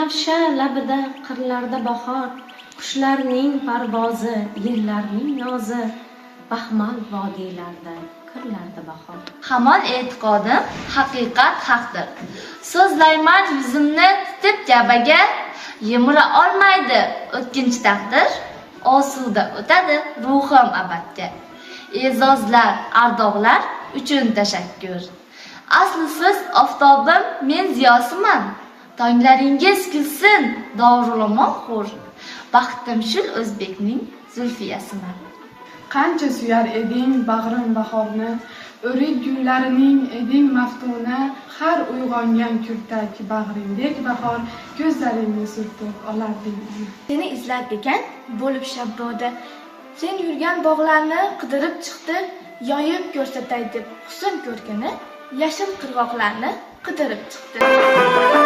Binafsha labida qirlarda bahor, qushlarning parvozi, yerlarning nozi, baxmal vodiylarda qirlarda bahor. Hamon e'tiqodim haqiqat haqdir. So'zlayman yuzimni titib kabaga, yemira olmaydi o'tkinchi taqdir. Osuda o'tadi ruhim abadga. E'zozlar, ardog'lar uchun tashakkur. Asli siz oftobim, men ziyosiman. Tonglaringiz kulsin, Dorulamoq xur. Baxtim shul o'zbekning Zulfiyasiman. Qancha suyar eding bag'rim bahorni, o'rik gullarining eding maftuna, har uyg'ongan kurtak bag'ringdek bahor, ko'zlaringni surtib olarding. Seni izlar ekan bo'lib shabboda, sen yurgan bog'larni qidirib chiqdi, yoyib ko'rsatay deb husn ko'rkini, yashil qirg'oqlarni qidirib chiqdi.